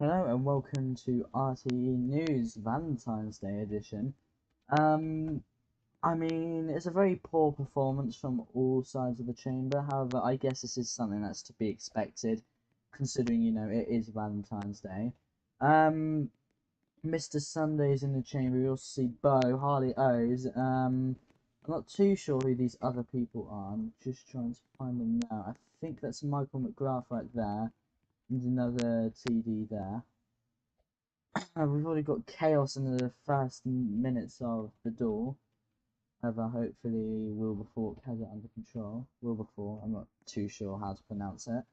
Hello and welcome to RTE News Valentine's Day edition. Um, it's a very poor performance from all sides of the chamber. However, I guess this is something that's to be expected, considering it is Valentine's Day. Mr. Sunday's in the chamber. We also see Bo, Harley O's. I'm not too sure who these other people are. I'm just trying to find them now. I think that's Michael McGrath right there. There's another TD there. We've already got chaos in the first minutes of the duel. However, hopefully Wilberforce has it under control. Wilberforce, I'm not too sure how to pronounce it.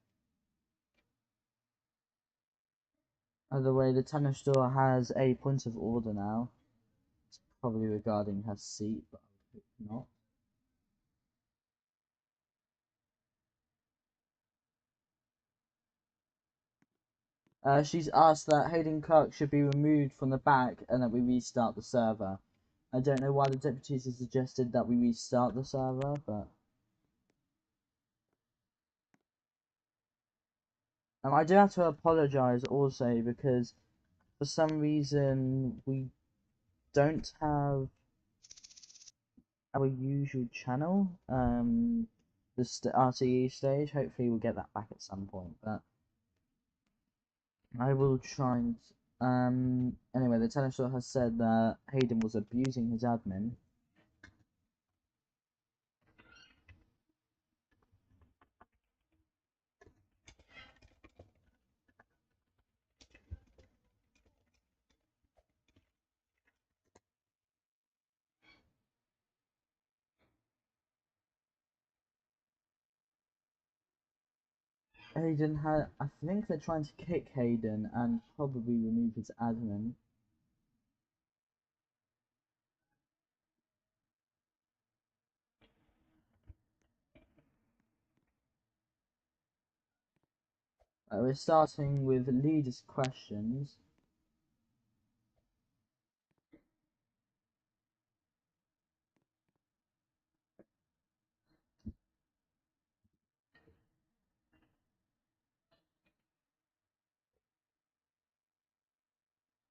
Either way, the tennis store has a point of order now. It's probably regarding her seat, but I hope not. She's asked that Hayden Clark should be removed from the back and that we restart the server. I don't know why the deputies have suggested that we restart the server, but I do have to apologise also because for some reason we don't have our usual channel, the RTE stage. Hopefully we'll get that back at some point, but I will try and anyway, the tennis show has said that Hayden was abusing his admin. I think they're trying to kick Hayden and probably remove his admin. We're starting with leaders' questions.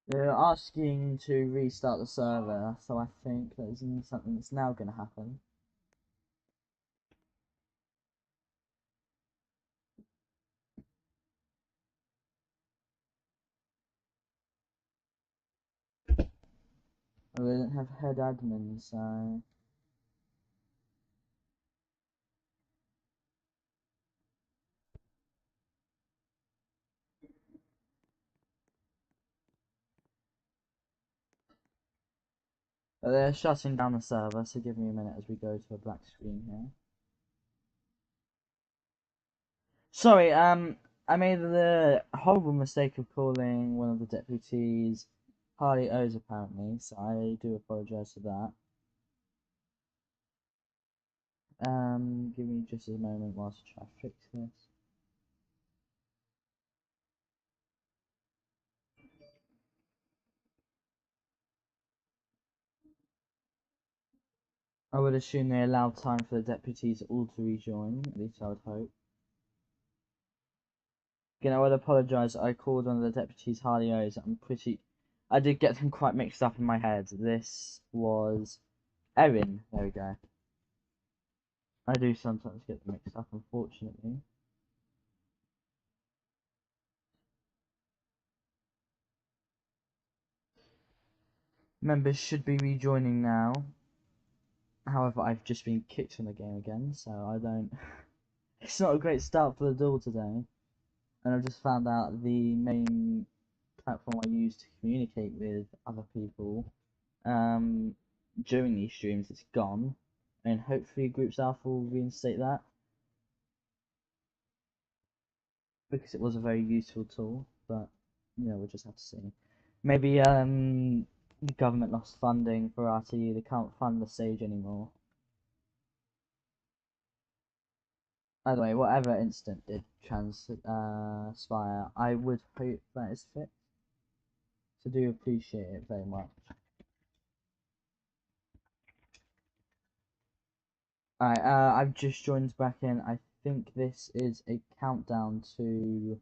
They're asking to restart the server, so I think that is something that's now going to happen. We don't have head admin, so but they're shutting down the server. So give me a minute as we go to a black screen here. Sorry, I made the horrible mistake of calling one of the deputies Harley O's apparently, so I do apologise for that. Give me just a moment whilst I try to fix this. I would assume they allowed time for the deputies all to rejoin, at least I would hope. Again, I would apologise, I called one of the deputies Harley O's. I did get them quite mixed up in my head. This was Éireann, there we go. I do sometimes get them mixed up, unfortunately. Members should be rejoining now. However, I've just been kicked from the game again, so I don't... It's not a great start for the duel today. And I've just found out the main platform I use to communicate with other people during these streams is gone. And hopefully Groups Alpha will reinstate that, because it was a very useful tool, but we'll just have to see. Maybe the government lost funding for RTE, they can't fund the stage anymore. By the way, whatever incident did transpire, I would hope that is fixed. So do appreciate it very much. Alright, I've just joined back in. I think this is a countdown to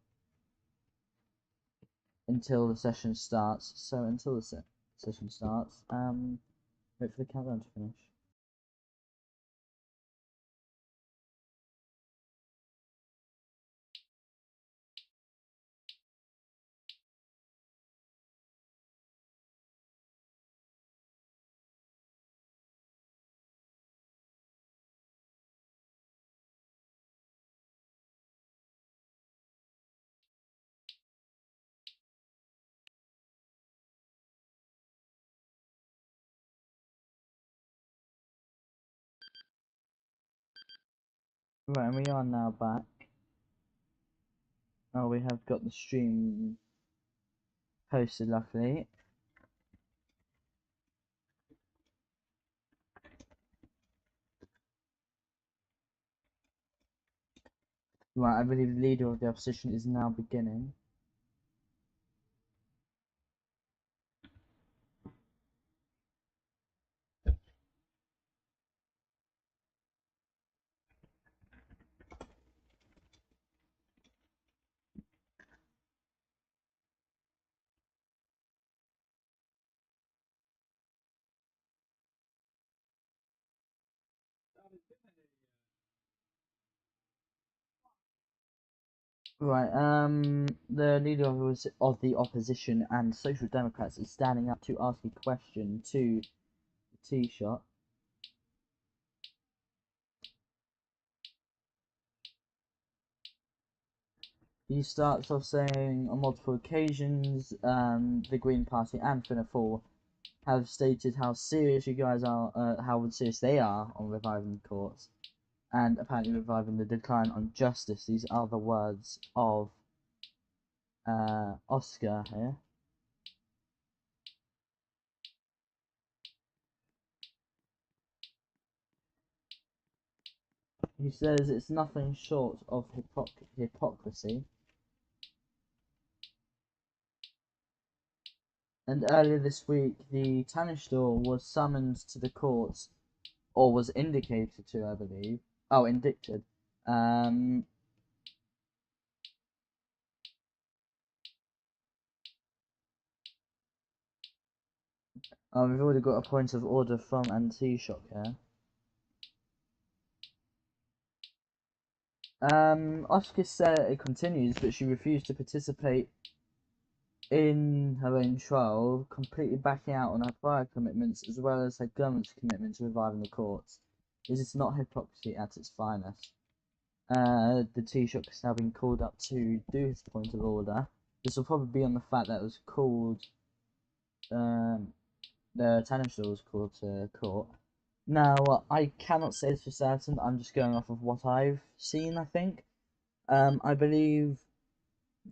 until the session starts. So until the session starts, wait for the countdown to finish. Right, and we are now back. Oh, we have got the stream posted, luckily. Right, I believe the leader of the opposition is now beginning. Right, the leader of the opposition and Social Democrats is standing up to ask a question to the T-Shot. He starts off saying, on multiple occasions, the Green Party and Fianna Fáil have stated how serious you guys are, how serious they are on reviving the courts, and apparently reviving the decline on justice. These are the words of Oscar here. He says it's nothing short of hypocrisy. And earlier this week, the Tavistock was summoned to the courts, or was indicated to, I believe. Oh, indicted. We've already got a point of order from Anti-Shock here. Oscar said it continues, but she refused to participate in her own trial, completely backing out on her prior commitments as well as her government's commitment to reviving the courts. Is this not hypocrisy at its finest? The Taoiseach has now been called up to do his point of order. This will probably be on the fact that it was called, the Tavistock was called to court. Now, I cannot say this for certain, I'm just going off of what I've seen, I think. I believe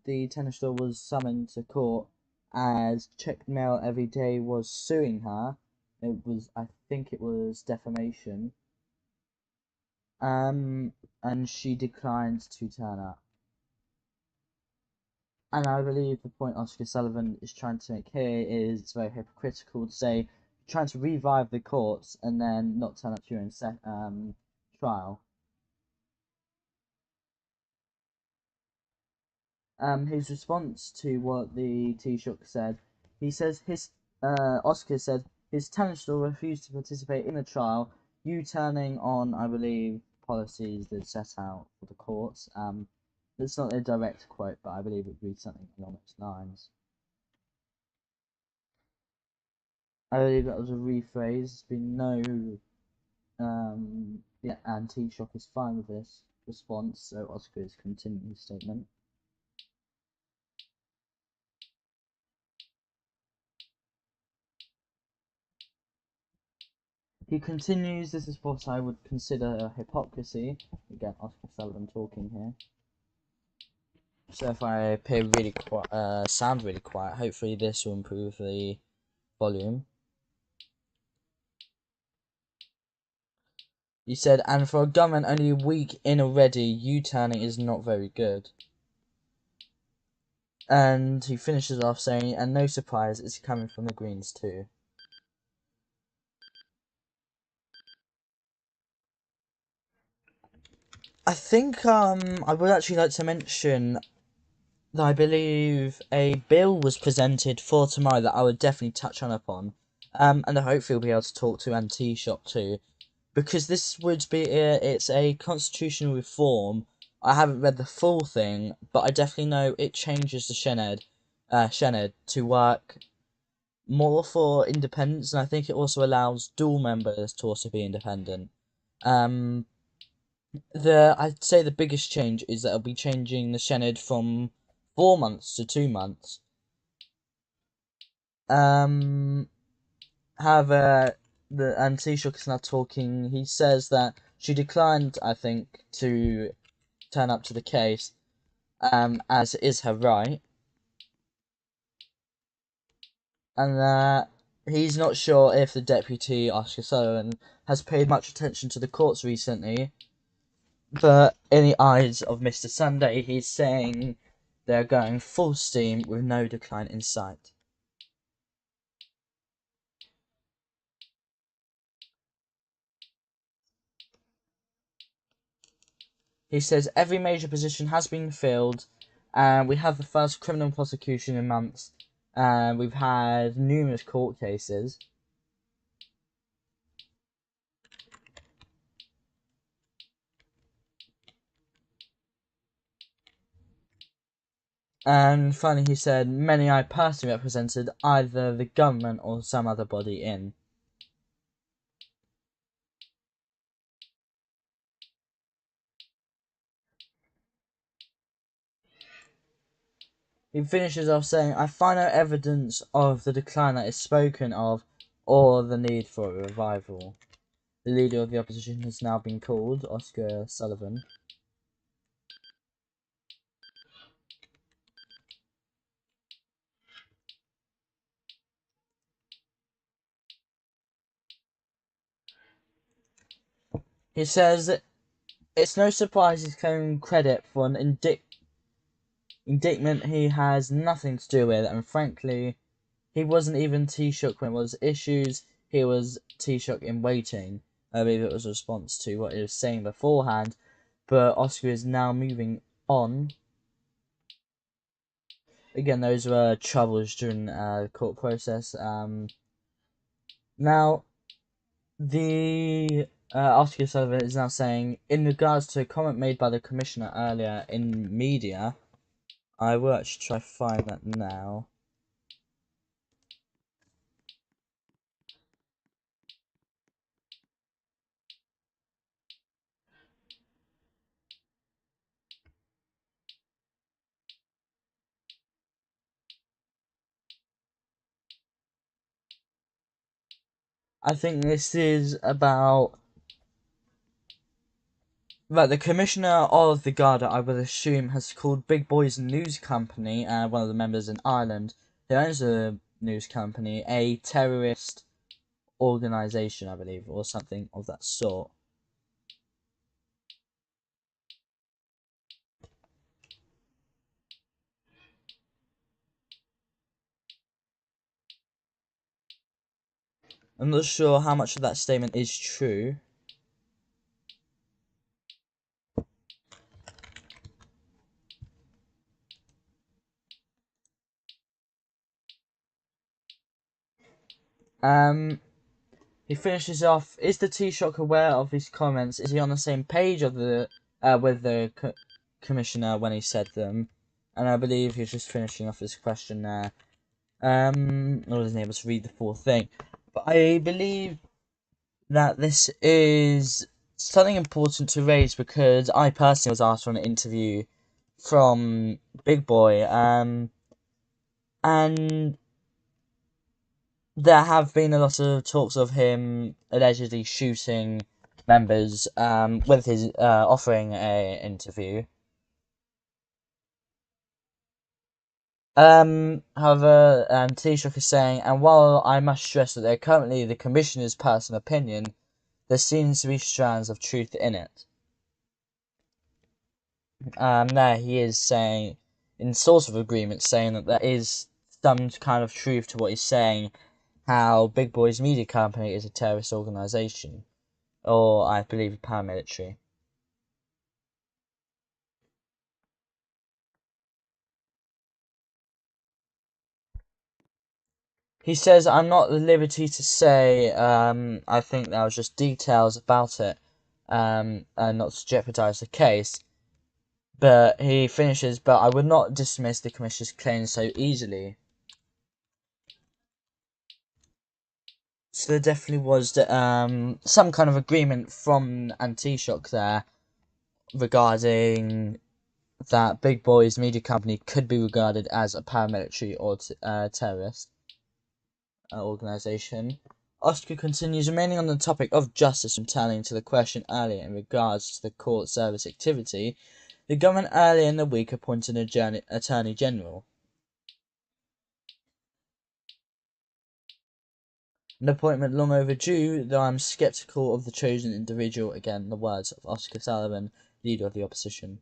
the tennis store was summoned to court as Check Mail Every Day was suing her. I think it was defamation. And she declined to turn up. And I believe the point Oscar Sullivan is trying to make here is it's very hypocritical to say trying to revive the courts and then not turn up to your own trial. His response to what the Taoiseach said, he says Oscar said his tenant store refused to participate in the trial, turning on, I believe, policies that set out for the courts. It's not a direct quote, but I believe it reads something along those lines. I believe that was a rephrase. There's been no, and Taoiseach is fine with this response, so Oscar is continuing his statement. He continues, this is what I would consider a hypocrisy. Again, Oscar Sullivan talking here. So if I appear really quiet, sound really quiet, hopefully this will improve the volume. He said, and for a government only a week in already, U-turning is not very good. And he finishes off saying, and no surprise, it's coming from the Greens too. I think I would actually like to mention I believe a bill was presented for tomorrow that I would definitely touch on upon, and I hopefully will be able to talk to and T-Shop too, because this would be it's a constitutional reform. I haven't read the full thing, but I definitely know it changes the Senedd to work more for independence, and I think it also allows dual members to also be independent. Um, I'd say the biggest change is that it'll be changing the Senedd from 4 months to 2 months. Um, However, the and Taoiseach is now talking. He says that she declined, I think, to turn up to the case, as is her right, and that he's not sure if the deputy Oscar Sullivan has paid much attention to the courts recently. But in the eyes of Mr. Sunday, he's saying they're going full steam with no decline in sight. He says every major position has been filled, and we have the first criminal prosecution in months, and we've had numerous court cases. And finally, he said many I personally represented either the government or some other body in. He finishes off saying, I find no evidence of the decline that is spoken of or the need for a revival. The leader of the opposition has now been called, Oscar Sullivan. He says it's no surprise he's claiming credit for an indictment he has nothing to do with, and frankly, he wasn't even Taoiseach when it was issues, he was Taoiseach in waiting. I believe it was a response to what he was saying beforehand, but Oscar is now moving on. Again, those were troubles during the court process. Now, the Oscar Sullivan is now saying, in regards to a comment made by the Commissioner earlier in media, I will actually try to find that now. I think this is about the Commissioner of the Garda, I would assume, has called Big Boys News Company, one of the members in Ireland, who owns a news company, a terrorist organisation, I believe, or something of that sort. I'm not sure how much of that statement is true. He finishes off. Is the Taoiseach aware of his comments? Is he on the same page of the with the commissioner when he said them? And I believe he's just finishing off his question there. I wasn't able to read the full thing, but I believe that this is something important to raise because I personally was asked for an interview from Big Boy, and there have been a lot of talks of him allegedly shooting members, with his offering a interview. However, Taoiseach is saying, and while I must stress that they're currently the Commissioner's personal opinion, there seems to be strands of truth in it. There he is saying, in sort of agreement, saying that there is some kind of truth to what he's saying, how Big Boy's media company is a terrorist organisation, or I believe paramilitary. He says, I'm not at liberty to say, I think that was just details about it, and not to jeopardise the case. But he finishes, but I would not dismiss the Commissioner's claims so easily. So there definitely was some kind of agreement from Anti-Shock there regarding that Big Boy's media company could be regarded as a paramilitary or terrorist organisation. Oscar continues, remaining on the topic of justice, returning to the question earlier in regards to the court service activity. The government earlier in the week appointed an Attorney General. An appointment long overdue, though I'm sceptical of the chosen individual. Again, the words of Oscar Sullivan, leader of the opposition.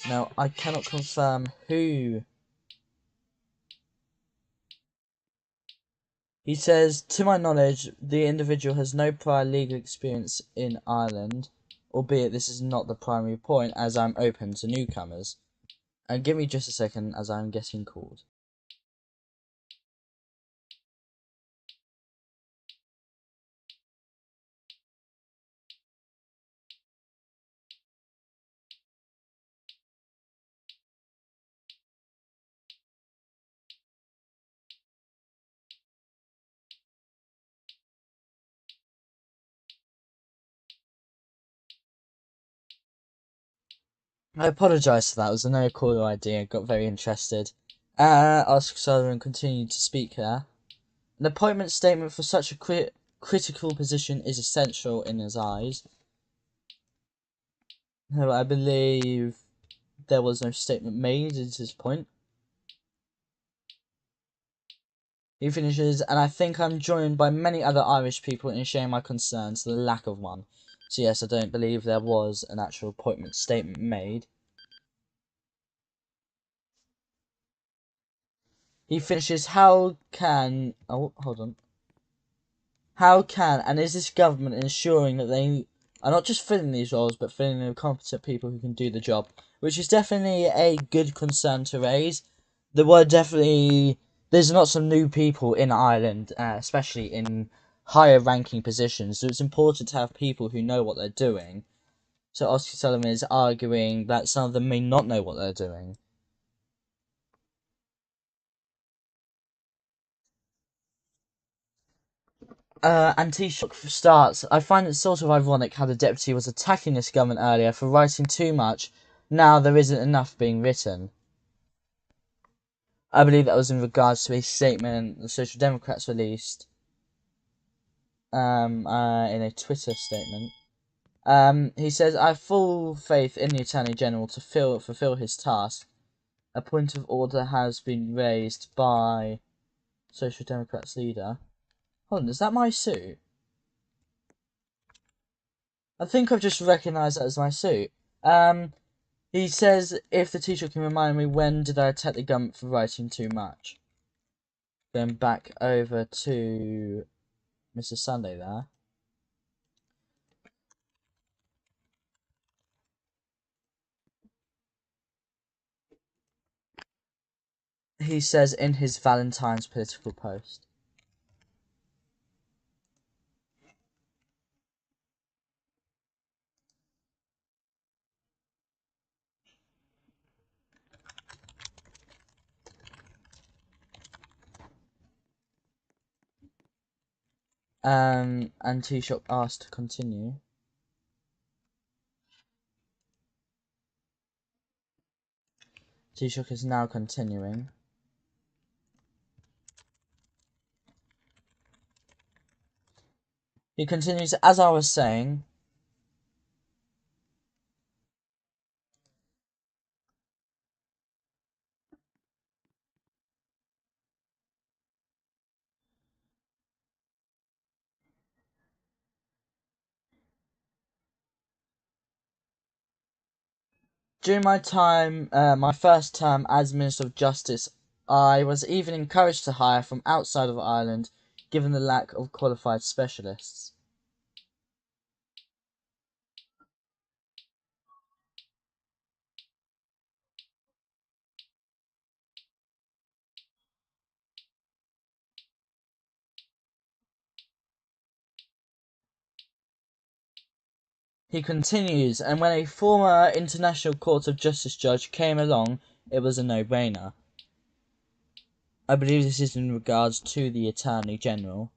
Now, I cannot confirm who. He says, to my knowledge, the individual has no prior legal experience in Ireland, albeit this is not the primary point, as I'm open to newcomers. And give me just a second, as I'm getting called. I apologise for that, it was a no-caller idea, I got very interested. Oscar Sullivan continued to speak there. An appointment statement for such a critical position is essential in his eyes. However, I believe there was no statement made at this point. He finishes, and I think I'm joined by many other Irish people in sharing my concerns to the lack of one. So yes, I don't believe there was an actual appointment statement made. He finishes, how can... Oh, hold on. How can, and is this government ensuring that they are not just filling these roles, but filling them with competent people who can do the job? Which is definitely a good concern to raise. There's not some new people in Ireland, especially in higher ranking positions, so it's important to have people who know what they're doing. So Oscar Sullivan is arguing that some of them may not know what they're doing. Anti-Shock starts, I find it sort of ironic how the deputy was attacking this government earlier for writing too much. Now there isn't enough being written. I believe that was in regards to a statement the Social Democrats released in a Twitter statement. He says, I have full faith in the Attorney General to fulfill his task. A point of order has been raised by Social Democrats leader. Hold on, is that my suit? I think I've just recognised that as my suit. He says, if the teacher can remind me, when did I attack the government for writing too much? Going back over to Mr. Sunday there. He says in his Valentine's political post. And Taoiseach asked to continue. Taoiseach is now continuing. He continues, as I was saying, during my first term as Minister of Justice, I was even encouraged to hire from outside of Ireland, given the lack of qualified specialists. He continues, and when a former International Court of Justice judge came along, it was a no-brainer. I believe this is in regards to the Attorney General.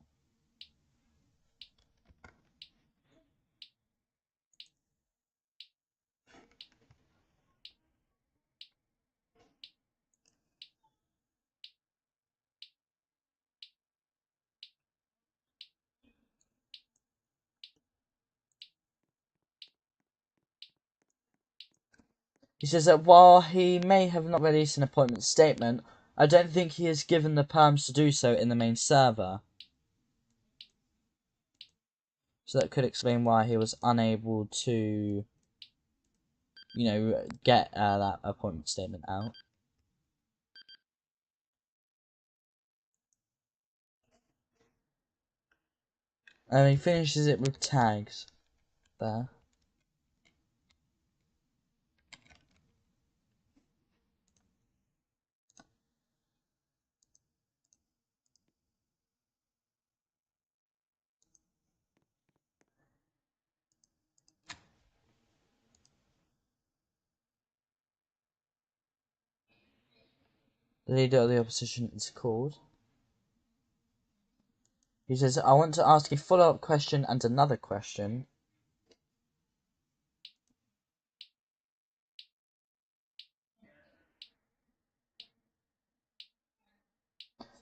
He says that while he may have not released an appointment statement, I don't think he is given the perms to do so in the main server. So that could explain why he was unable to, get that appointment statement out. And he finishes it with tags there. The leader of the opposition is called. He says, I want to ask a follow-up question and another question.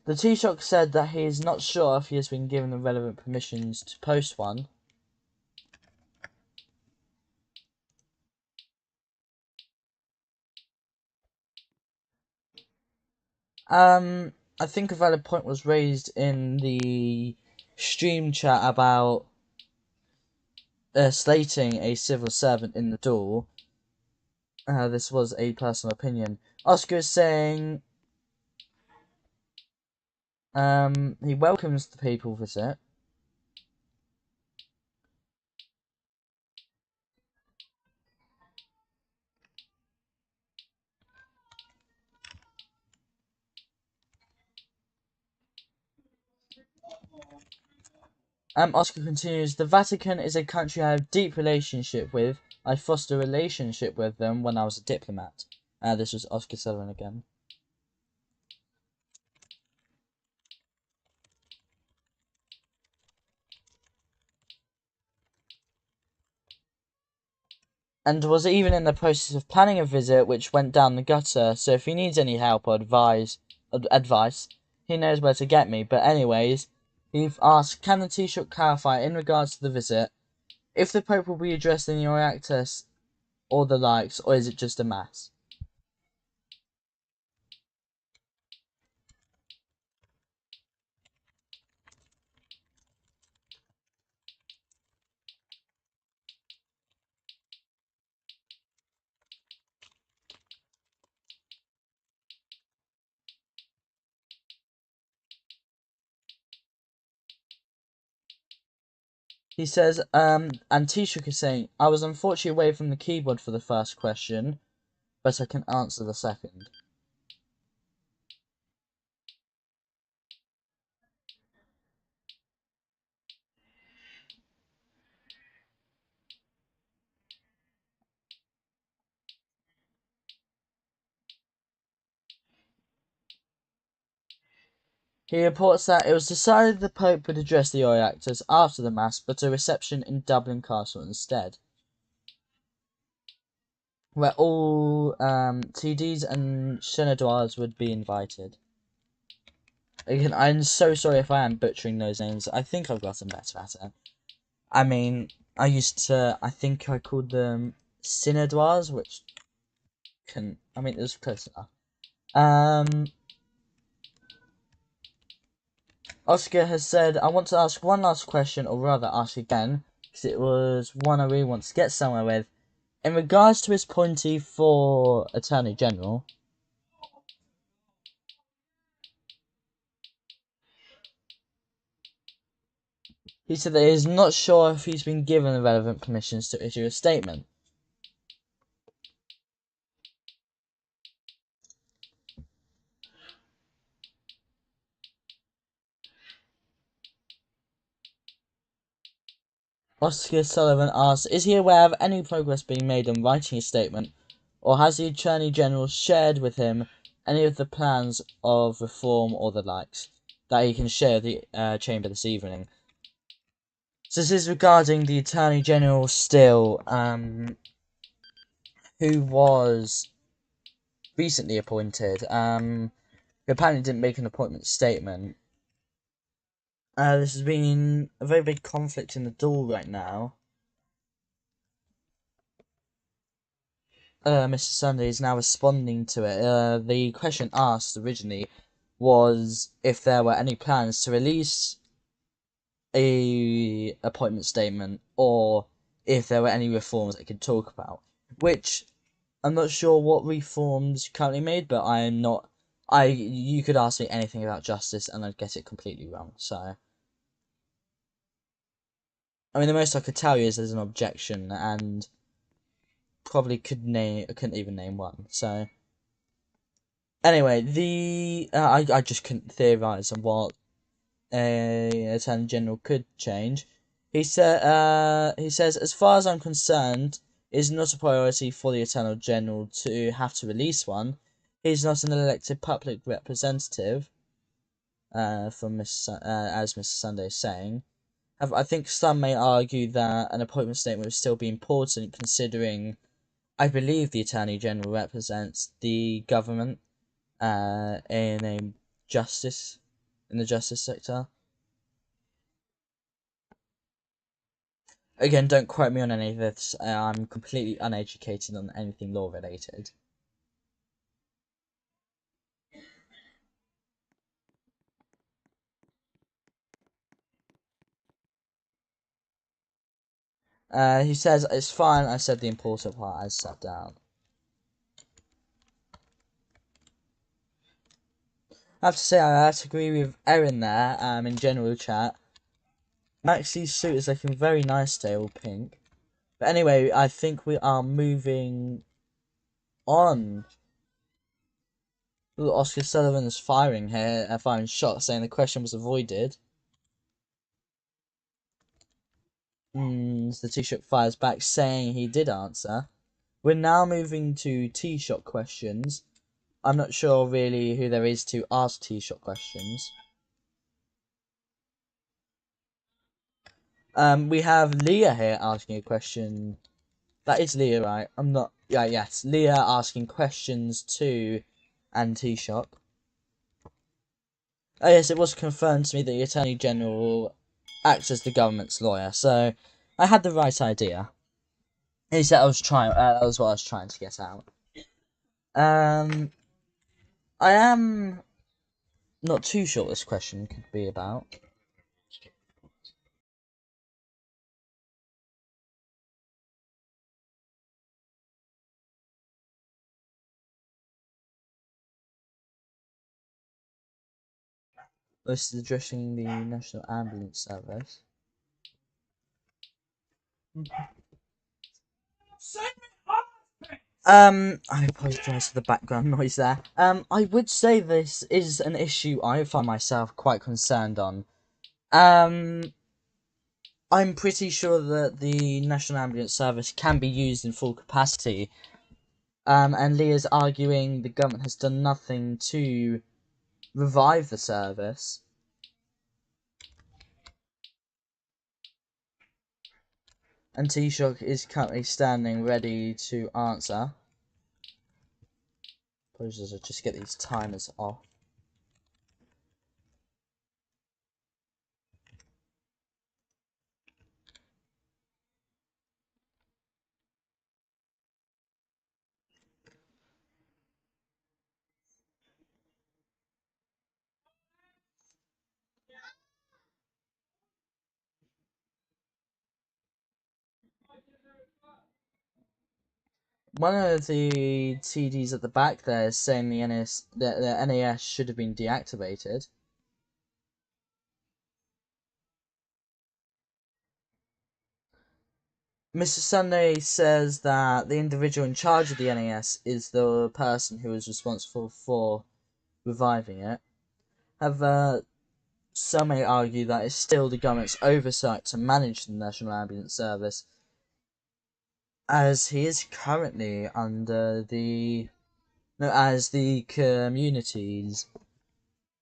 The Taoiseach said that he is not sure if he has been given the relevant permissions to post one. I think a valid point was raised in the stream chat about slating a civil servant in the door. This was a personal opinion. Oscar is saying he welcomes the papal visit. Oscar continues, the Vatican is a country I have a deep relationship with. I fostered a relationship with them when I was a diplomat. This was Oscar Sullivan again. And was even in the process of planning a visit which went down the gutter, so if he needs any help or advice, he knows where to get me. But anyways, he asked, can the Taoiseach clarify in regards to the visit, if the Pope will be addressing the Oireachtas or the likes, or is it just a mass? He says, and Taoiseach is saying, I was unfortunately away from the keyboard for the first question, but I can answer the second. He reports that it was decided the Pope would address the Oireachtas after the Mass, but a reception in Dublin Castle instead, where all TDs and Synodoirs would be invited. Again, I'm so sorry if I am butchering those names. I think I've gotten better at it. I mean, I think I called them Synodoirs, which it was close enough. Oscar has said, I want to ask one last question, or rather ask again, because it was one I really want to get somewhere with. In regards to his appointee for Attorney General, he said that he is not sure if he's been given the relevant permissions to issue a statement. Oscar Sullivan asks, is he aware of any progress being made on writing a statement, or has the Attorney General shared with him any of the plans of reform or the likes that he can share with the Chamber this evening? So this is regarding the Attorney General still, who was recently appointed, who apparently didn't make an appointment statement. This has been a very big conflict in the Dáil right now. Mr. Sunday is now responding to it. The question asked originally was if there were any plans to release a appointment statement, or if there were any reforms they could talk about. Which I'm not sure what reforms currently made, but I'm not. You could ask me anything about justice, and I'd get it completely wrong. So, I mean, the most I could tell you is there's an objection, and probably couldn't even name one. So, anyway, I just couldn't theorise on what a Attorney General could change. He says, as far as I'm concerned, it is not a priority for the Attorney General to have to release one. He's not an elected public representative, from as Mr. Sunday is saying. I think some may argue that an appointment statement would still be important, considering I believe the Attorney General represents the government in the justice sector. Again, don't quote me on any of this. I'm completely uneducated on anything law related. He says, it's fine, I said the important part, I sat down. I have to say, I have to agree with Éireann there, in general chat. Maxi's suit is looking very nice today, all pink. But anyway, I think we are moving on. Ooh, Oscar Sullivan is firing here, firing shots, saying the question was avoided. The T-Shock fires back, saying he did answer. We're now moving to T-Shock questions. I'm not sure really who there is to ask T-Shock questions. We have Leah here asking a question. That is Leah, right? I'm not. Yeah, yes. Leah asking questions to and T-Shock. Oh yes, it was confirmed to me that the Attorney General acts as the government's lawyer, so I had the right idea. Is that I was trying? That was what I was trying to get out. I am not too sure what this question could be about. This is addressing the National Ambulance Service. I apologise for the background noise there. I would say this is an issue I find myself quite concerned on. I'm pretty sure that the National Ambulance Service can be used in full capacity. And Leah's arguing the government has done nothing to revive the service. And T-Shock is currently standing ready to answer. Apologies, I'll just get these timers off. One of the TDs at the back there is saying the NAS should have been deactivated. Mr. Sunday says that the individual in charge of the NAS is the person who is responsible for reviving it. some may argue that it's still the government's oversight to manage the National Ambulance Service, as he is currently under as the communities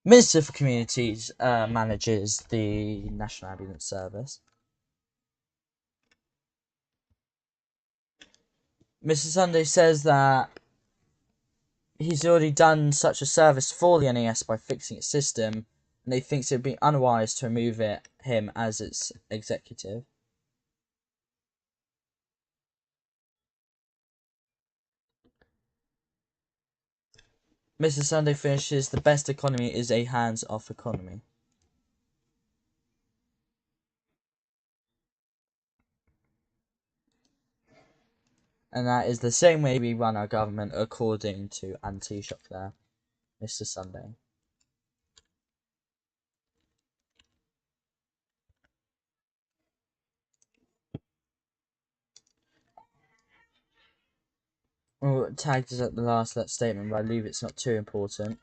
Minister for Communities manages the National Ambulance Service. Mr. Sunday says that he's already done such a service for the NAS by fixing its system, and he thinks it would be unwise to remove him as its executive. Mr. Sunday finishes, the best economy is a hands-off economy. And that is the same way we run our government, according to Taoiseach there, Mr. Sunday. Oh, tagged is at the last statement, but I believe it's not too important.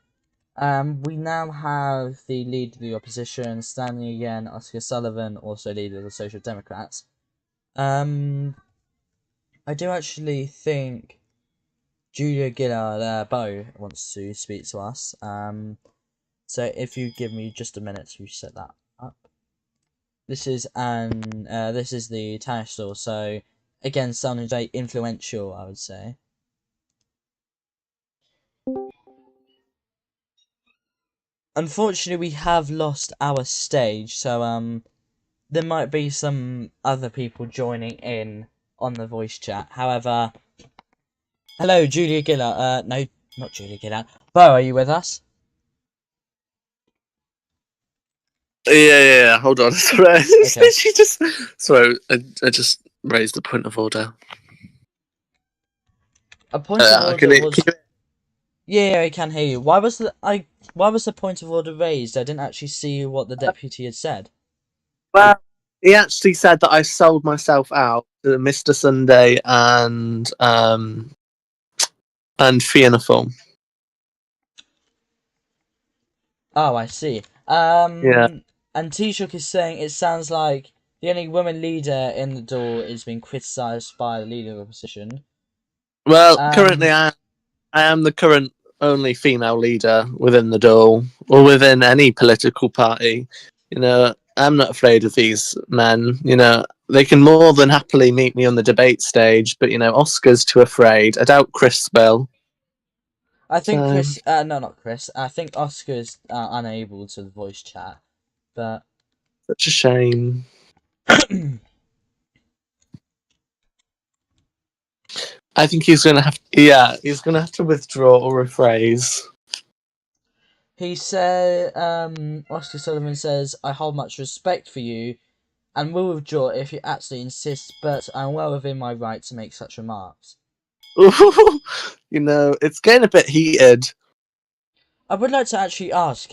We now have the leader of the opposition standing again, Oscar Sullivan, also leader of the Social Democrats. I do actually think Julia Gillard Bow wants to speak to us. So if you give me just a minute to set that up. This is the Tannish store, so again sounding very influential, I would say. Unfortunately, we have lost our stage, so there might be some other people joining in on the voice chat. However, hello, Julia Gillard. No, not Julia Gillard. Bo, are you with us? Yeah. Hold on. Sorry, okay. I just raised a point of order. A point of order was. Yeah, I can hear you. Why was the point of order raised? I didn't actually see what the deputy had said. Well, he actually said that I sold myself out to Mr. Sunday and Fianna Fáil. Oh, I see. Yeah. And Taoiseach is saying it sounds like the only woman leader in the Dáil is being criticised by the leader of the opposition. Well, currently I am the current only female leader within the Dáil or within any political party. I'm not afraid of these men. They can more than happily meet me on the debate stage, but Oscar's too afraid. I doubt Chris will. I think Chris. No, not Chris. I think Oscar's unable to voice chat, but such a shame. I think he's gonna have. He's gonna have to withdraw or rephrase. He said, Oscar Sullivan says, "I hold much respect for you, and will withdraw if you absolutely insist. But I'm well within my right to make such remarks." It's getting a bit heated. I would like to actually ask,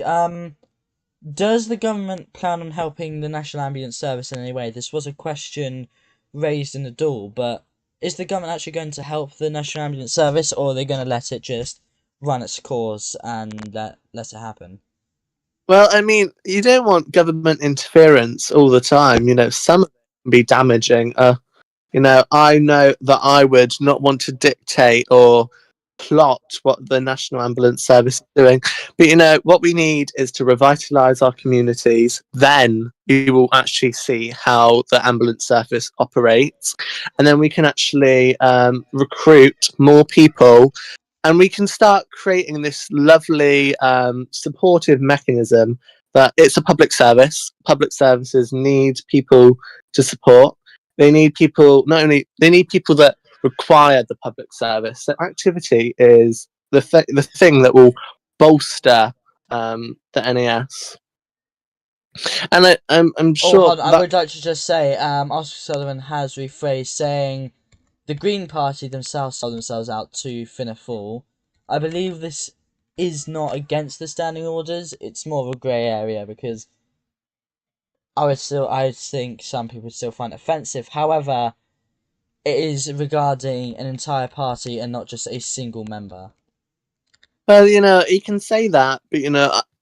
does the government plan on helping the National Ambulance Service in any way? This was a question raised in the Dáil, but is the government actually going to help the National Ambulance Service, or are they going to let it just run its course and let it happen? Well, I mean, you don't want government interference all the time. Some of it can be damaging. I know that I would not want to dictate or plot what the National Ambulance Service is doing. But what we need is to revitalise our communities. Then you will actually see how the ambulance service operates, and then we can actually recruit more people, and we can start creating this lovely supportive mechanism that it's a public service. Public services need people to support. They need people, they need people that require the public service. So activity is the thing that will bolster the NAS. And I'm sure. I would like to just say, Oscar Sullivan has rephrased, saying the Green Party themselves sold themselves out to Fianna Fáil. I believe this is not against the standing orders. It's more of a grey area because I think some people still find it offensive. However, it is regarding an entire party and not just a single member. Well, you can say that, but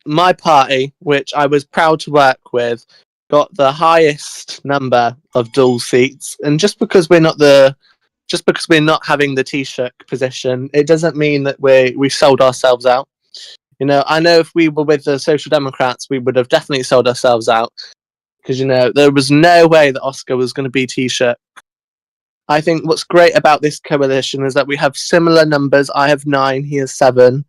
my party, which I was proud to work with, got the highest number of dual seats, and just because we're not having the Taoiseach position, it doesn't mean that we sold ourselves out. I know if we were with the Social Democrats, we would have definitely sold ourselves out because there was no way that Oscar was going to be Taoiseach. I think what's great about this coalition is that we have similar numbers. I have 9, he has 7,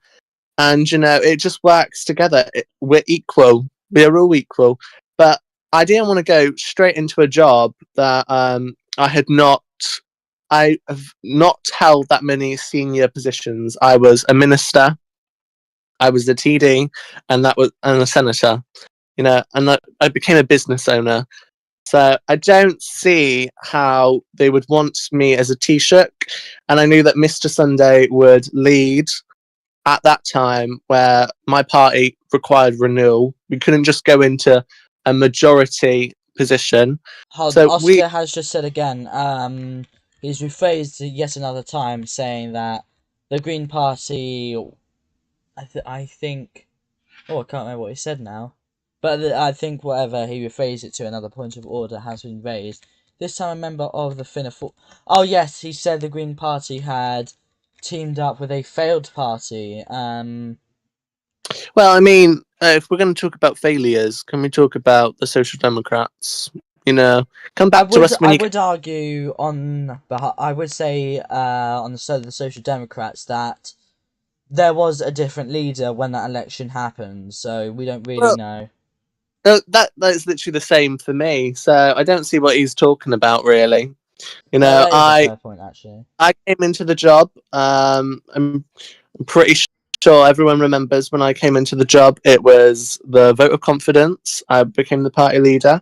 and it just works together. We're equal. We are all equal. But I didn't want to go straight into a job that I have not held that many senior positions. I was a minister, I was the TD, and a senator. And I became a business owner. So I don't see how they would want me as a Taoiseach, and I knew that Mr. Sunday would lead at that time where my party required renewal. We couldn't just go into a majority position. Hold on, So Oscar has just said again, he's rephrased it yet another time, saying that the Green Party, I think, oh, I can't remember what he said now, but I think whatever he rephrased it to, another point of order has been raised. This time a member of the Fianna Fáil... Oh yes, he said the Green Party had teamed up with a failed party. Well, I mean, if we're going to talk about failures, can we talk about the Social Democrats? Come back to us when I you. would argue I would say on the side of the Social Democrats that there was a different leader when that election happened, so we don't really Well, know. that is literally the same for me. So I don't see what he's talking about, really. That is a I fair point, actually. I came into the job. I'm pretty sure everyone remembers when I came into the job. It was the vote of confidence. I became the party leader,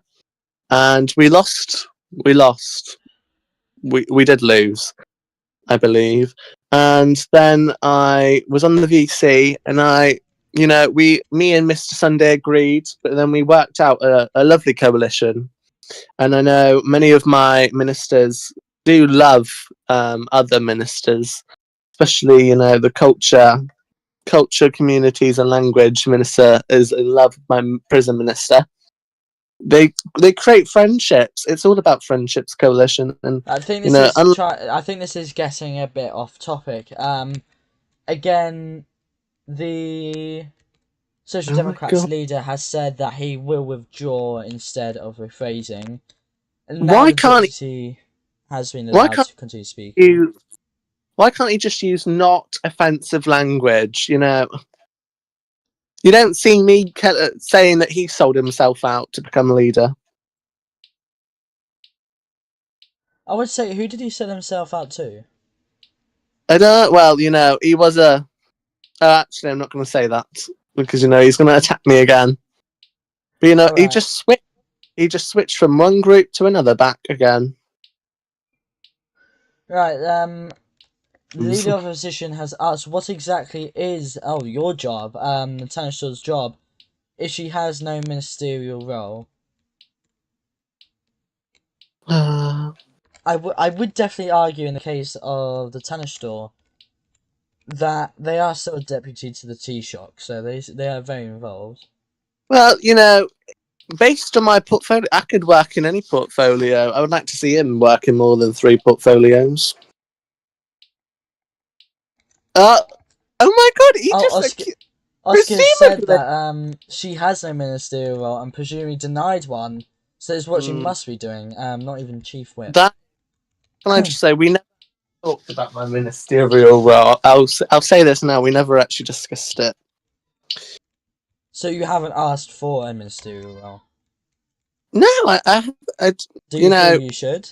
and we lost. We lost. We did lose, I believe. And then I was on the VC, and me and Mr. Sunday agreed, but then we worked out a lovely coalition. And I know many of my ministers do love other ministers, especially the culture, communities, and language minister is in love with my prison minister. They create friendships. It's all about friendships, coalition, and I think you this know. is I think this is getting a bit off topic. Again, the Social Oh my Democrats god! leader has said that he will withdraw instead of rephrasing. And now Why the can't deputy has been why allowed can't to continue speaking. you why can't he just use not offensive language? You don't see me saying that he sold himself out to become a leader. I would say, who did he sell himself out to? I don't. Well, he was a. Actually, I'm not going to say that because he's going to attack me again. But he Alright. just switched. He just switched from one group to another back again. Right, the leader of the opposition has asked what exactly is, your job, the Tanishaw's job, if she has no ministerial role. I would definitely argue in the case of the Tanishaw that they are still a deputy to the Taoiseach, so they are very involved. Well, based on my portfolio, I could work in any portfolio. I would like to see him work in more than 3 portfolios. Uh, oh my god, he Oh, just Oscar has said presumably. that she has no ministerial role and presumably denied one, so it's what she must be doing. Not even chief whip. That can I just say we never talked about my ministerial role. I'll say this now. We never actually discussed it. So you haven't asked for a ministerial role. No, I Do you you feel know, you should?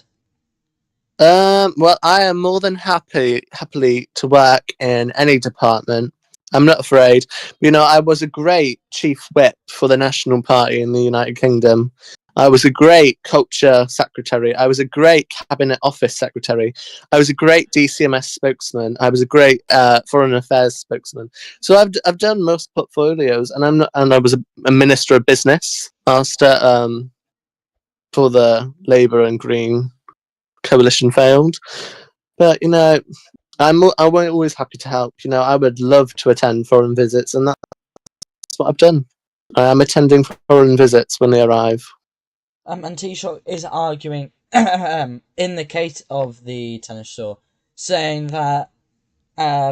well, I am more than happily to work in any department. I'm not afraid. I was a great chief whip for the National Party in the United Kingdom. I was a great culture secretary. I was a great cabinet office secretary. I was a great DCMS spokesman. I was a great foreign affairs spokesman. So I've done most portfolios, and I was a minister of business after for the Labour and Green coalition failed. But I'm always happy to help. I would love to attend foreign visits, and That's what I've done. I am attending foreign visits when they arrive. And Taoiseach is arguing in the case of the Taoiseach, saying that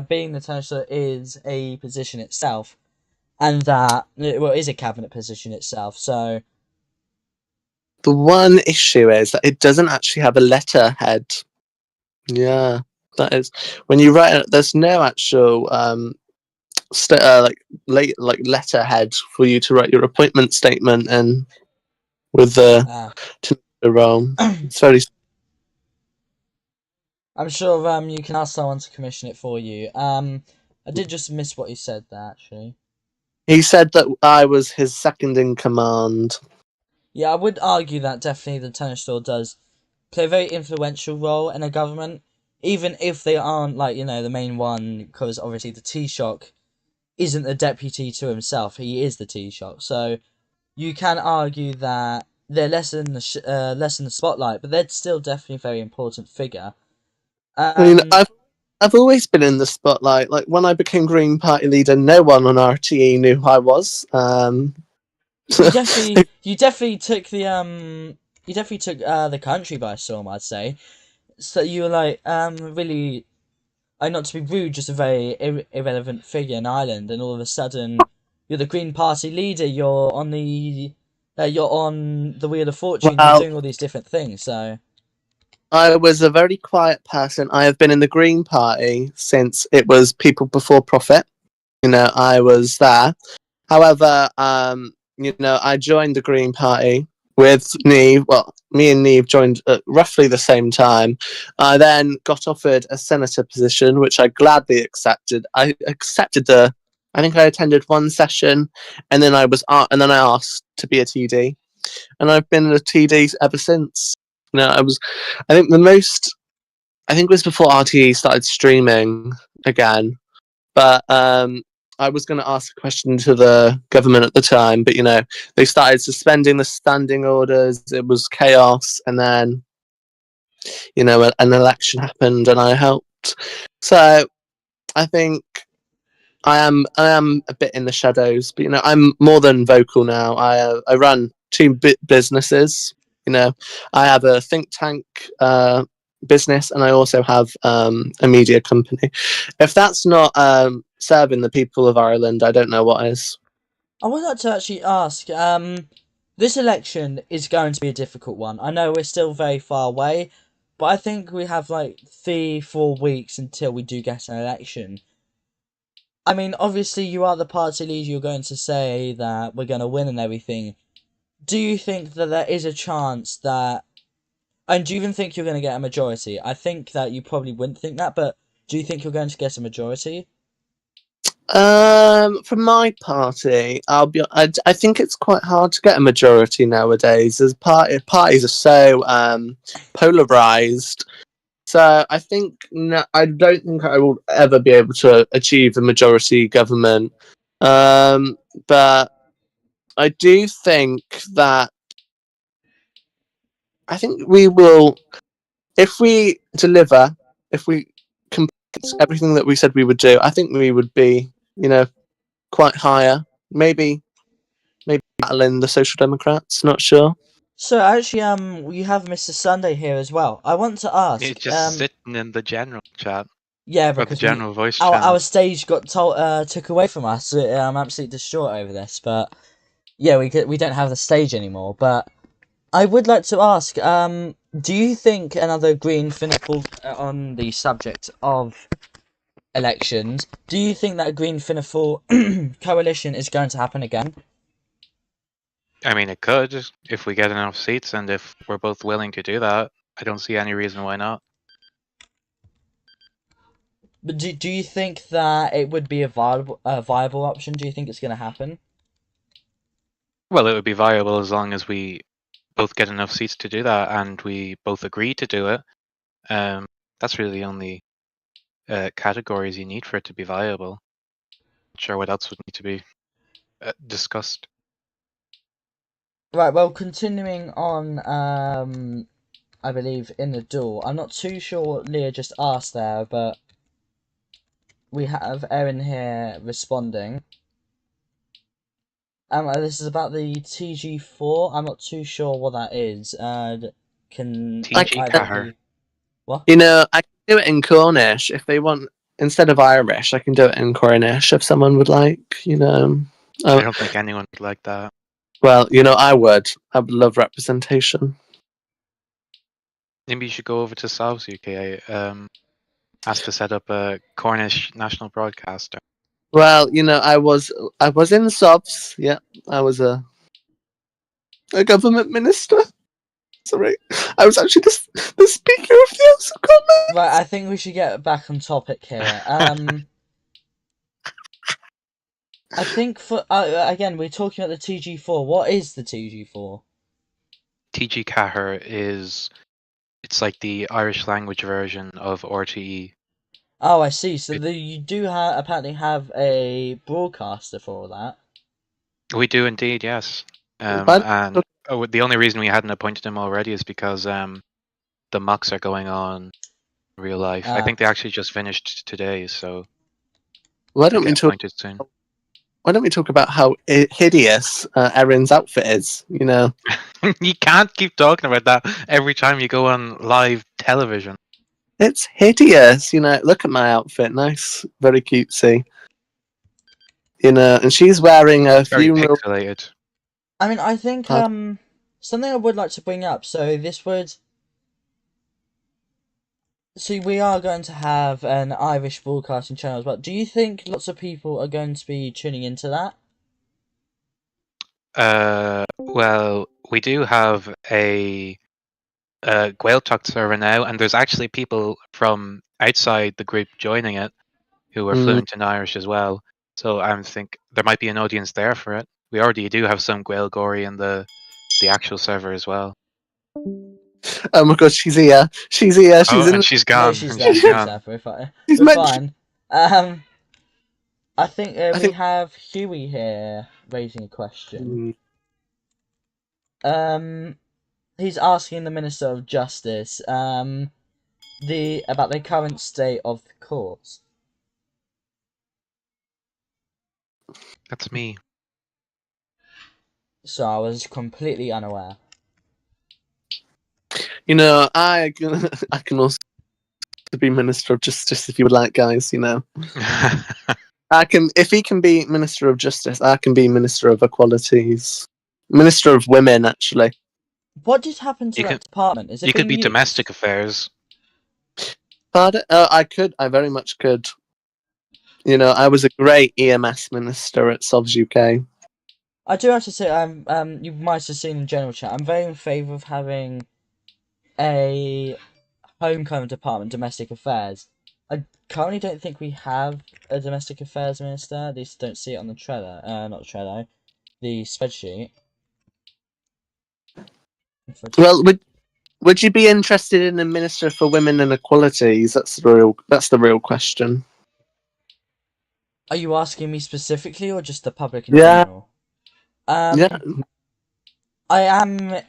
being the Taoiseach is a position itself, and that well, it is a cabinet position itself. So The one issue is that it doesn't actually have a letterhead. Yeah, that is when you write it. There's no actual like letterhead for you to write your appointment statement in with the role. It's very. I'm sure you can ask someone to commission it for you. I did just miss what you said there actually. He said that I was his second in command. Yeah, I would argue that definitely the Taoiseach does play a very influential role in a government, even if they aren't like the main one, because obviously the Taoiseach isn't the deputy to himself; he is the Taoiseach. So you can argue that they're less in the less in the spotlight, but they're still definitely a very important figure. I mean, Um, I've always been in the spotlight. Like when I became Green Party leader, no one on RTE knew who I was. you definitely took the country by storm, I'd say. So you were like really, not to be rude, just a very irrelevant figure in Ireland, and all of a sudden you're the Green Party leader. You're on the Wheel of Fortune. You're Well, doing all these different things. So I was a very quiet person. I have been in the Green Party since it was People Before Profit. I was there. However, I joined the Green Party with Neve. Well, me and Neve joined at roughly the same time. I then got offered a senator position, which I gladly accepted. I accepted I think I attended one session, and then and then I asked to be a TD, and I've been a TD ever since. I think I think it was before RTE started streaming again, but I was going to ask a question to the government at the time, but they started suspending the standing orders. It was chaos, and then an election happened, and I helped. So I think I am a bit in the shadows, but I'm more than vocal now. I run two businesses. I have a think tank business, and I also have a media company. If that's not serving the people of Ireland, I don't know what is. I would like to actually ask. This election is going to be a difficult one. I know we're still very far away, but I think we have like 3-4 weeks until we do get an election. I mean, obviously, you are the party leader. You're going to say that we're going to win and everything. Do you think that there is a chance that, and do you even think you're going to get a majority? I think that you probably wouldn't think that, but do you think you're going to get a majority? From my party, I think it's quite hard to get a majority nowadays, as parties are so polarized. So I think I don't think I will ever be able to achieve a majority government. But I do think that I think we will, if we deliver, if we complete everything that we said we would do. I think we would be, quite higher. Maybe battling the Social Democrats. Not sure. So actually, we have Mr. Sunday here as well. I want to ask, It's just sitting in the general chat yeah, or the because general voice our channel. stage got took away from us. I'm absolutely distraught over this, but yeah, we don't have the stage anymore. But I would like to ask, do you think another Green Finical on the subject of elections? Do you think that a Green Finical coalition is going to happen again? I mean, it could if we get enough seats and if we're both willing to do that. I don't see any reason why not. But do you think that it would be a viable option? Do you think it's going to happen? Well, it would be viable as long as we both get enough seats to do that and we both agree to do it. That's really the only categories you need for it to be viable. Not sure what else would need to be discussed. Right, well, continuing on, I believe, in the duel. I'm not too sure what Leah just asked there, but we have Erin here responding. This is about the TG4. I'm not too sure what that is. Can TG either Cahir. be... What? You know, I can do it in Cornish if they want. Instead of Irish, I can do it in Cornish if someone would like. You know. I don't think anyone would like that. Well, you know, I would. I would love representation. Maybe you should go over to South UK. Ask to set up a Cornish national broadcaster. Well, you know, I was in Subs. Yeah, I was a government minister. Sorry, I was actually the Speaker of the House of Commons. Right, I think we should get back on topic here. I think for again, we're talking about the TG4. What is the TG4? TG Cahir it's like the Irish language version of RTE. Oh, I see. So you do apparently have a broadcaster for all that. We do indeed, yes. But And the only reason we hadn't appointed him already is because the mocks are going on in real life. I think they actually just finished today, so why they'll don't we get talk? appointed soon. Why don't we talk about how hideous Erin's outfit is? You know, You can't keep talking about that every time you go on live television. it's hideous. You know, look at my outfit, nice, very cutesy. You know, and she's wearing a Very funeral. pixelated. I mean, I think something I would like to bring up. So we are going to have an Irish broadcasting channel as well. Do you think lots of people are going to be tuning into that? Well, we do have a Gaeltacht server now, and there's actually people from outside the group joining it who are fluent in Irish as well. So I think there might be an audience there for it. We already do have some Gaelgory in the actual server as well. Oh my god, she's here. She's here. She's in. And she's No, gone. she's and there. she's She's gone. there. We're fine. She's We're mentioned- fine. I think I we think- have Huey here raising a question. He's asking the Minister of Justice about the current state of the courts. That's me. So I was completely unaware. You know, I can also be Minister of Justice if you would like, guys. You know, I can. If he can be Minister of Justice, I can be Minister of Equalities, Minister of Women, actually. What did happen to that department? Is it You could be being used? domestic affairs. Pardon? I could. I very much could. You know, I was a great EMS minister at Sovs UK. I do have to say, you might have seen in general chat, I'm very in favour of having a homecoming department, domestic affairs. I currently don't think we have a domestic affairs minister. At least don't see it on the Trello. Not Trello, the spreadsheet. Well, would you be interested in a minister for women and equalities? That's the real question. Are you asking me specifically, or just the public in Yeah. general? Yeah. I am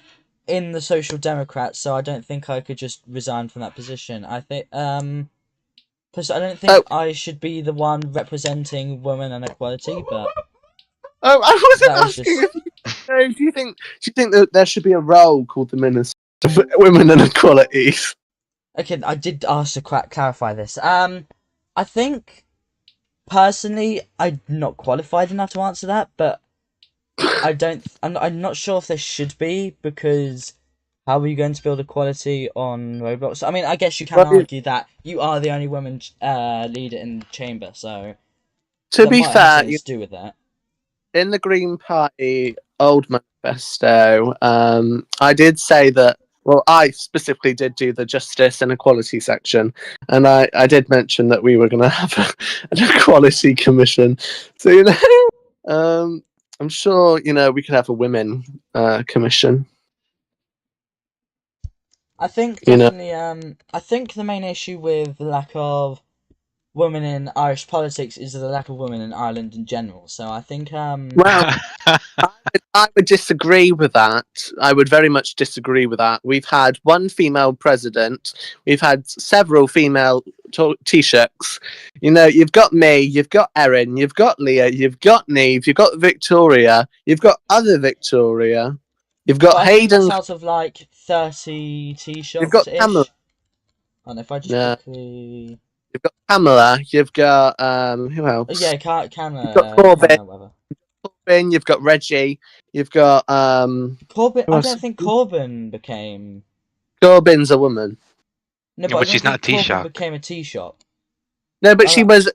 in the Social Democrats, so I don't think I could just resign from that position. I think, because I don't think I should be the one representing women and equality, but... Oh, I wasn't that was asking. just... Do you think that there should be a role called the Minister for Women and Equalities? Okay, I did ask to clarify this. I think, personally, I'm not qualified enough to answer that, but I'm not sure if there should be, because how are you going to build equality on Roblox? I mean, I guess you can argue that you are the only woman leader in the chamber, so to be might have fair, something to do with that. In the Green Party old manifesto, I did say that. Well, I specifically did do the justice and equality section, and I did mention that we were going to have an equality commission. So I'm sure we could have a women commission. I think definitely. I think the main issue with the lack of women in Irish politics is the lack of women in Ireland in general. So I think. Well, I would disagree with that. I would very much disagree with that. We've had one female president. We've had several female Taoiseachs. You've got me, you've got Erin, you've got Leah, you've got Neve, you've got Victoria, you've got other Victoria, you've got But I think that's Hayden, out of like 30 you've got Pamela. T-shots-ish. And if I just No, quickly... you've got Pamela, you've got who else? Yeah, You've got Corbyn, whatever. You've got Reggie, you've got Corbyn, who I else? don't think Corbyn became... Corbyn's a woman. No, Yeah, but I but don't she's not a think Corbyn Taoiseach. became a T-shot. No, but Oh, she was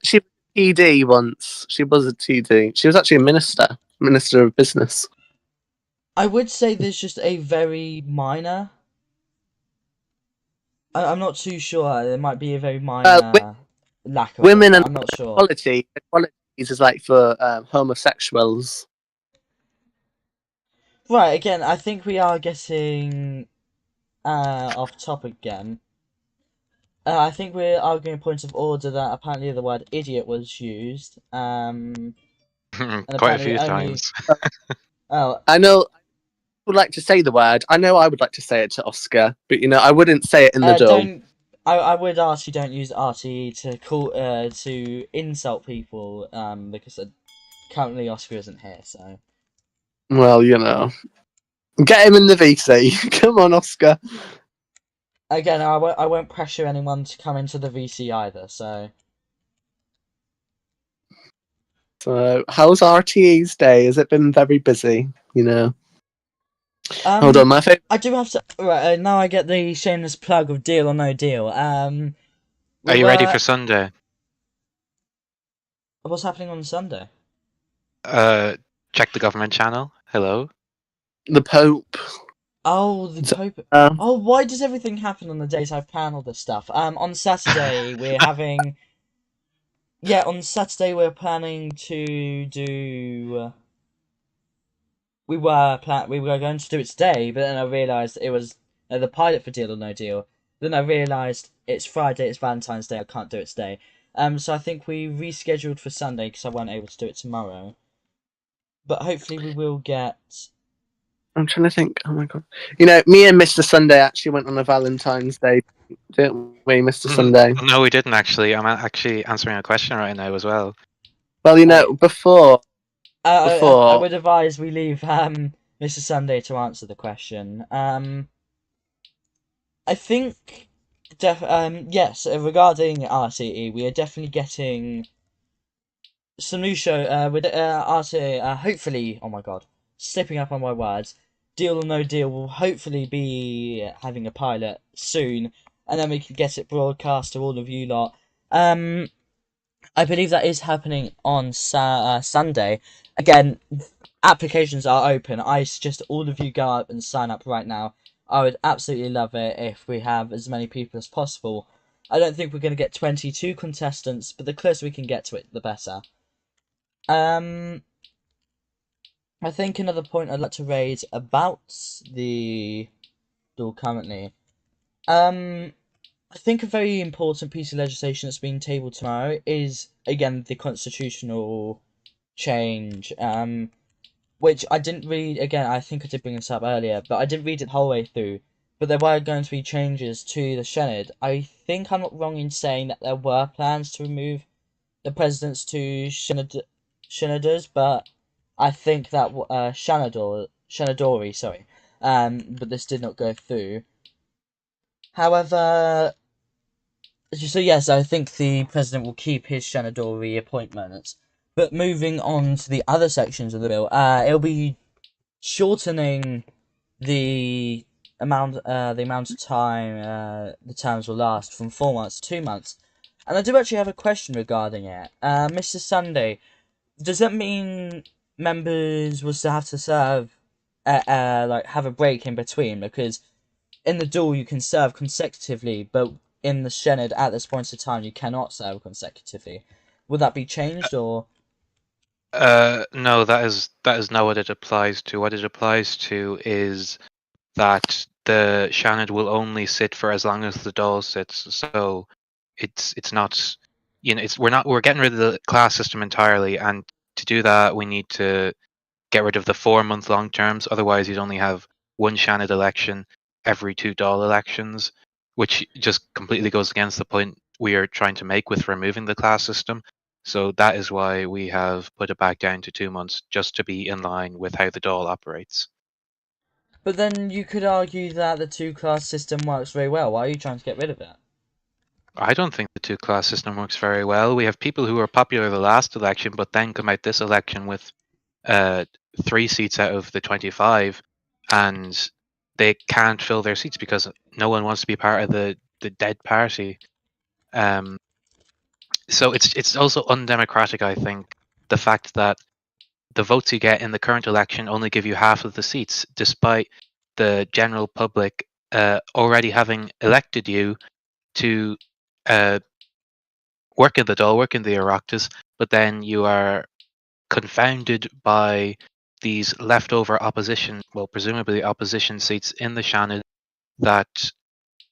TD once. She was a TD. She was actually a minister of business. I would say there's just a very minor... I'm not too sure. There might be a very minor lack of it, Women but and I'm not sure. equality. Equality is like for homosexuals. Right, again, I think we are getting off topic again. I think we're arguing points of order that apparently the word idiot was used. And Quite a apparently few only... times. Oh, I know. I would like to say the word. I know I would like to say it to Oscar, but I wouldn't say it in the dome. don't... I would ask you don't use RTE to call to insult people because currently Oscar isn't here, so... Well, get him in the VC. Come on, Oscar. Again, I won't pressure anyone to come into the VC either, so... So, how's RTE's day? Has it been very busy? Hold on, my favorite. I do have to... Right, now I get the shameless plug of Deal or No Deal. Are you ready for Sunday? What's happening on Sunday? Check the government channel. Hello. The Pope. Oh, the Pope. Oh, why does everything happen on the days I've planned all this stuff? On Saturday we're having... Yeah, on Saturday we're planning to do... We were going to do it today, but then I realised it was the pilot for Deal or No Deal. Then I realised it's Friday, it's Valentine's Day, I can't do it today. So I think we rescheduled for Sunday because I wasn't able to do it tomorrow. But hopefully we will get... I'm trying to think. Oh my god. Me and Mr. Sunday actually went on a Valentine's Day, didn't we, Mr. Sunday? No, we didn't actually. I'm actually answering a question right now as well. Well, before. I would advise we leave Mr. Sunday to answer the question. I think, yes, regarding RTE, we are definitely getting some new show with RTE. Hopefully, oh my god, slipping up on my words. Deal or No Deal will hopefully be having a pilot soon, and then we can get it broadcast to all of you lot. I believe that is happening on Sunday. Again, applications are open. I suggest all of you go up and sign up right now. I would absolutely love it if we have as many people as possible. I don't think we're going to get 22 contestants, but the closer we can get to it, the better. I think another point I'd like to raise about the duel currently. I think a very important piece of legislation that's being tabled tomorrow is, again, the constitutional change, which I didn't read. Again, I think I did bring this up earlier, but I didn't read it the whole way through. But there were going to be changes to the Senedd. I think I'm not wrong in saying that there were plans to remove the presidents to Senadders, but I think that Senadori, sorry, but this did not go through. However, so yes, I think the president will keep his Senadori appointments. But moving on to the other sections of the bill, it'll be shortening the amount of time the terms will last from 4 months to 2 months. And I do actually have a question regarding it. Mr. Sunday, does that mean members will still have to serve, have a break in between? Because in the duel you can serve consecutively, but in the Senedd at this point in time you cannot serve consecutively. Would that be changed or? No, that is not what it applies to. What it applies to is that the Senedd will only sit for as long as the Dáil sits. So it's not, we're getting rid of the class system entirely, and to do that we need to get rid of the 4-month long terms. Otherwise, you'd only have one Senedd election every 2 Dáil elections, which just completely goes against the point we are trying to make with removing the class system. So that is why we have put it back down to 2 months, just to be in line with how the Dáil operates. But then you could argue that the two-class system works very well. Why are you trying to get rid of it? I don't think the two-class system works very well. We have people who were popular the last election, but then come out this election with 3 seats out of the 25, and they can't fill their seats because no one wants to be part of the dead party. So it's also undemocratic, I think, the fact that the votes you get in the current election only give you half of the seats, despite the general public already having elected you to work in the Dáil, work in the Oireachtas, but then you are confounded by these leftover opposition, well, presumably opposition seats in the Shannon that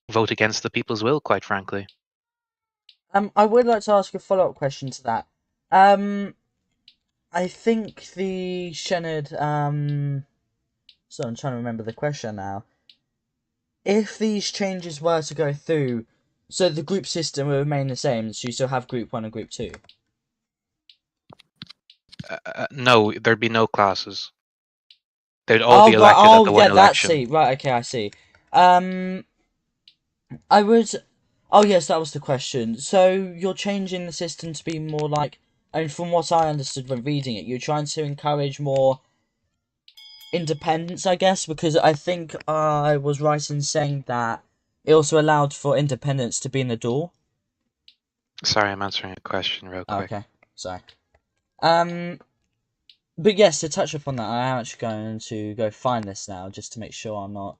vote against the people's will, quite frankly. I would like to ask a follow-up question to that. I think the Shenard, so I'm trying to remember the question now. If these changes were to go through, so the group system will remain the same, so you still have Group 1 and Group 2? No, there'd be no classes. They'd all be right. elected at the one election. That's right. Okay, I see. I would. Oh yes, that was the question. So you're changing the system to be more like, and from what I understood when reading it, you're trying to encourage more independence, I guess, because I think I was right in saying that it also allowed for independence to be in the door. Sorry, I'm answering a question real quick. Okay, sorry. But yes, to touch upon that, I am actually going to go find this now, just to make sure I'm not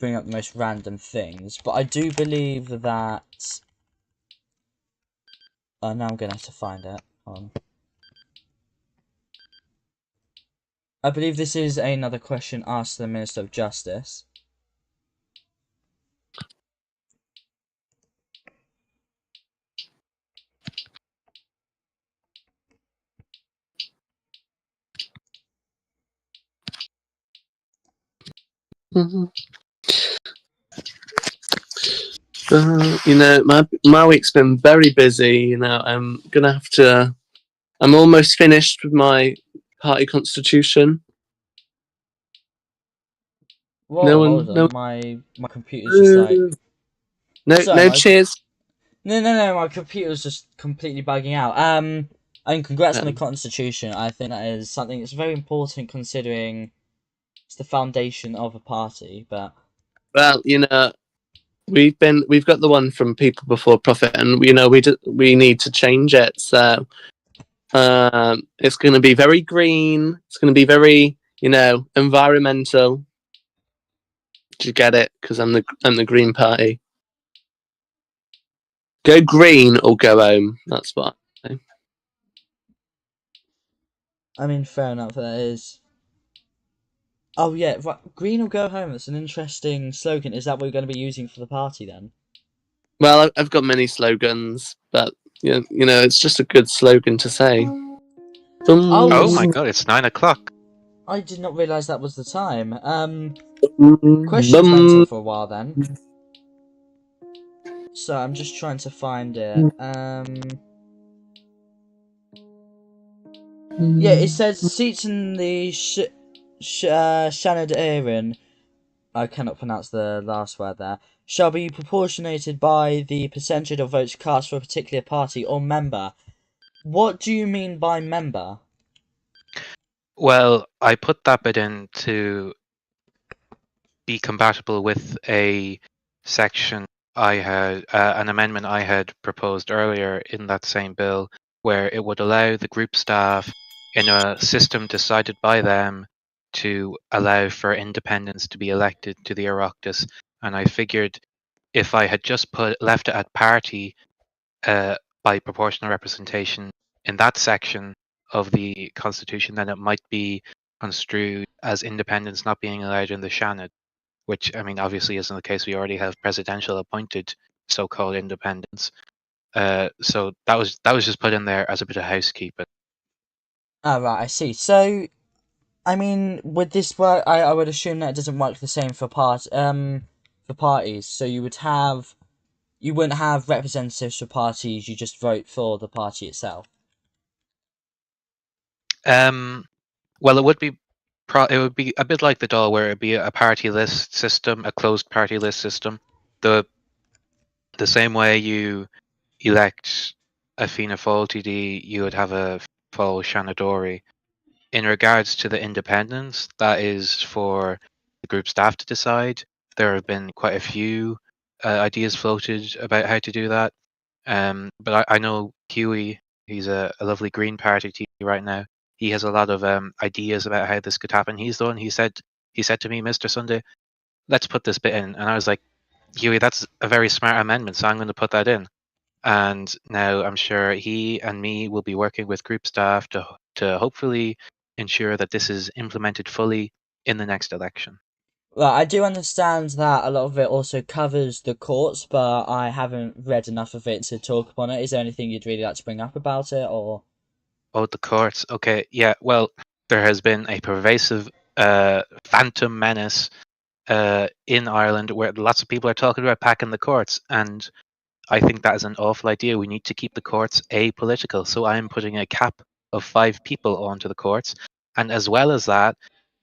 bringing up the most random things. But I do believe that... Oh, now I'm going to have to find it. I believe this is another question asked to the Minister of Justice. My week's been very busy. I'm gonna have to. I'm almost finished with my party constitution. Whoa, hold on. My computer's just like... Sorry, no cheers. No, my computer's just completely bugging out. Congrats on the Constitution. I think that is something that's very important considering it's the foundation of a party, but... Well, we've got the one from People Before Profit, and we need to change it. So it's going to be very green. It's going to be very environmental. Do you get it? Because I'm the Green Party. Go green or go home. That's what I say. I mean, fair enough. That is. Oh yeah, right. Green or go home. That's an interesting slogan. Is that what we're going to be using for the party then? Well, I've got many slogans, but it's just a good slogan to say. Oh my god, it's 9 o'clock. I did not realise that was the time. Questions went on for a while then. So I'm just trying to find it. Yeah, it says seats in the Shannon Éireann, I cannot pronounce the last word there, shall be proportionated by the percentage of votes cast for a particular party or member. What do you mean by member? Well, I put that bit in to be compatible with a section I had, an amendment I had proposed earlier in that same bill, where it would allow the group staff in a system decided by them to allow for independents to be elected to the Oireachtas. And I figured if I had just left it at party by proportional representation in that section of the constitution, then it might be construed as independents not being allowed in the Shannon, which, I mean, obviously isn't the case. We already have presidential appointed so-called independents. So that was just put in there as a bit of housekeeping. Ah, right, I see. So, I mean, would this work? I would assume that it doesn't work the same for parties. So you would have you wouldn't have representatives for parties, you just vote for the party itself. Well, it would be a bit like the Dáil, where it'd be a party list system, a closed party list system. The same way you elect a Fianna Fáil TD, you would have a Fáil Shanadori. In regards to the independence, that is for the group staff to decide. There have been quite a few ideas floated about how to do that. But I know Huey, he's a lovely Green Party TD right now. He has a lot of ideas about how this could happen. He's the one. He said to me, Mr. Sunday, let's put this bit in, and I was like, Huey, that's a very smart amendment, so I'm going to put that in. And now I'm sure he and me will be working with group staff to hopefully ensure that this is implemented fully in the next election. Well, I do understand that a lot of it also covers the courts, but I haven't read enough of it to talk upon it. Is there anything you'd really like to bring up about it, or? Oh, the courts. Okay, yeah. Well, there has been a pervasive phantom menace in Ireland where lots of people are talking about packing the courts, and I think that is an awful idea. We need to keep the courts apolitical. So I am putting a cap of 5 people onto the courts, and as well as that,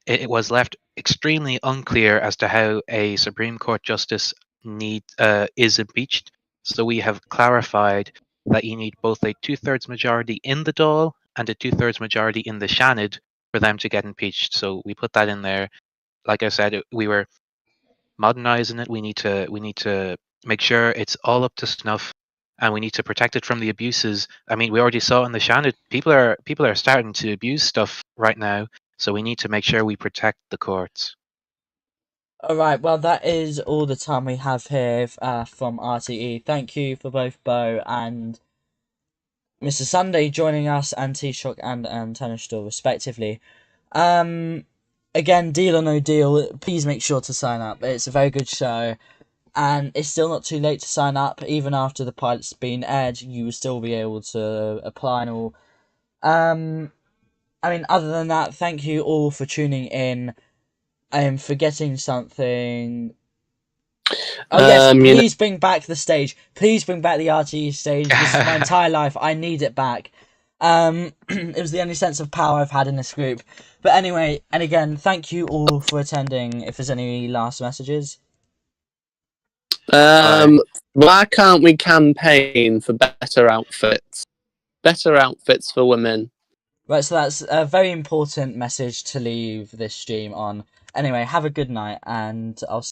it was left extremely unclear as to how a Supreme Court justice is impeached. So we have clarified that you need both a 2/3 majority in the Dáil and a 2/3 majority in the Seanad for them to get impeached. So we put that in there. Like I said, we were modernizing it. We need to make sure it's all up to snuff, and we need to protect it from the abuses. I mean, we already saw in the Seanad, people are starting to abuse stuff right now. So we need to make sure we protect the courts. Alright, well that is all the time we have here from RTE. Thank you for both Bo and Mr. Sunday joining us, and T-Shock and Antenna Store respectively. Again, deal or no deal, please make sure to sign up. It's a very good show, and it's still not too late to sign up. Even after the pilot's been aired, you will still be able to apply and all. I mean, other than that, thank you all for tuning in. I am forgetting something. Oh yes, please bring back the stage. Please bring back the RTE stage. This is my entire life. I need it back. It was the only sense of power I've had in this group. But anyway, and again, thank you all for attending. If there's any last messages. Why can't we campaign for better outfits? Better outfits for women. Right, so that's a very important message to leave this stream on. Anyway, have a good night, and I'll